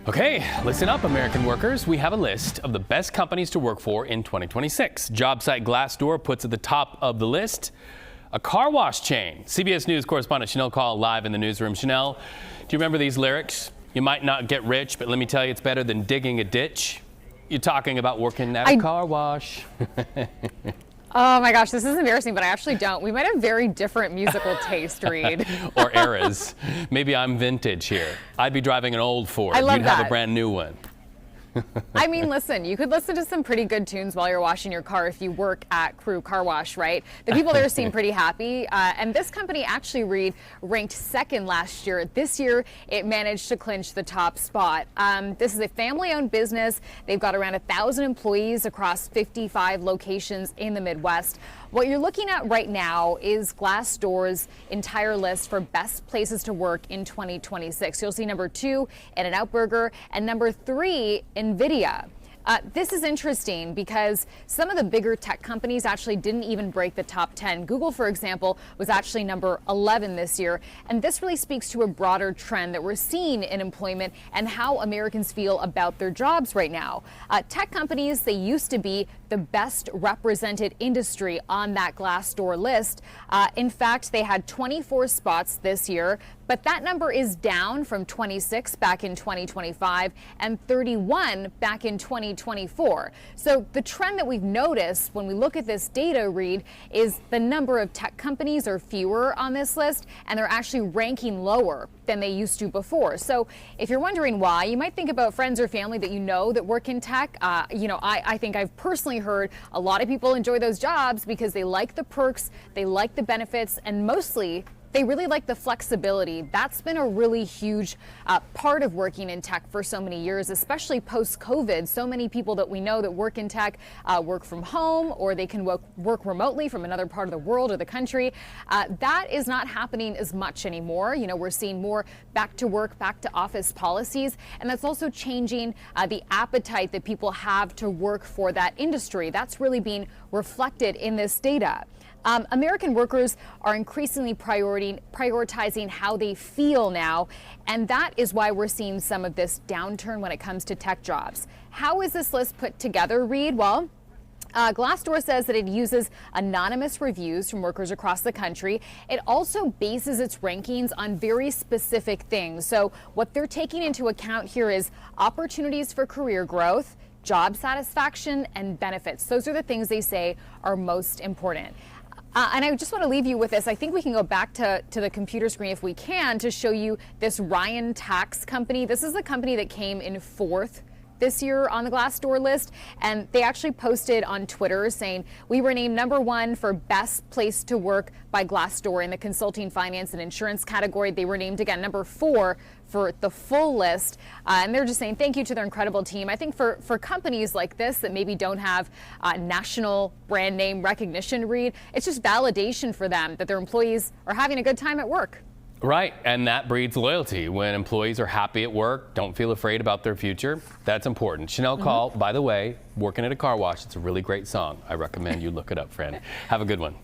Okay, listen up, American workers. We have a list of the best companies to work for in 2026. Job site Glassdoor puts at the top of the list a car wash chain. CBS News correspondent Shanelle Kaul live in the newsroom. Shanelle, do you remember these lyrics? You might not get rich, but let me tell you, it's better than digging a ditch. You're talking about working at a car wash. Oh my gosh, this is embarrassing, but I actually don't. We might have very different musical taste, Reed. Or eras. Maybe I'm vintage here. I'd be driving an old Ford. I love You'd that. have a brand new one. I mean, listen, you could listen to some pretty good tunes while you're washing your car if you work at Carwash, right? The people there seem pretty happy. And this company actually, Reed, ranked second last year. This year, it managed to clinch the top spot. This is a family-owned business. They've got around 1,000 employees across 55 locations in the Midwest. What you're looking at right now is Glassdoor's entire list for best places to work in 2026. You'll see number 2, In-N-Out Burger, and number 3, NVIDIA. This is interesting because some of the bigger tech companies actually didn't even break the top 10. Google, for example, was actually number 11 this year. And this really speaks to a broader trend that we're seeing in employment and how Americans feel about their jobs right now. Tech companies, they used to be the best represented industry on that Glassdoor list. In fact, they had 24 spots this year, but that number is down from 26 back in 2025 and 31 back in 2024. So the trend that we've noticed when we look at this data, Reed, is the number of tech companies are fewer on this list, and they're actually ranking lower than they used to before. So if you're wondering why, you might think about friends or family that you know that work in tech. I think I've personally heard a lot of people enjoy those jobs because they like the perks, they like the benefits, and mostly they really like the flexibility. That's been a really huge part of working in tech for so many years, especially post-COVID. So many people that we know that work in tech work from home, or they can work remotely from another part of the world or the country. That is not happening as much anymore. You know, we're seeing more back to work, back to office policies, and that's also changing the appetite that people have to work for that industry. That's really being reflected in this data. American workers are increasingly prioritizing how they feel now, and that is why we're seeing some of this downturn when it comes to tech jobs. How is this list put together, Reed? Well, Glassdoor says that it uses anonymous reviews from workers across the country. It also bases its rankings on very specific things. So what they're taking into account here is opportunities for career growth, job satisfaction, and benefits. Those are the things they say are most important. And I just want to leave you with this. I think we can go back to the computer screen if we can to show you this Ryan Tax Company. This is the company that came in 4th this year on the Glassdoor list, and they actually posted on Twitter saying, we were named number 1 for best place to work by Glassdoor in the consulting, finance, and insurance category. They were named again number 4 for the full list, and they're just saying thank you to their incredible team. I think for companies like this that maybe don't have national brand name recognition, Reed, it's just validation for them that their employees are having a good time at work. Right, and that breeds loyalty. When employees are happy at work, don't feel afraid about their future, that's important. Shanelle Kaul, by the way, working at a car wash, it's a really great song. I recommend you look it up, friend. Have a good one.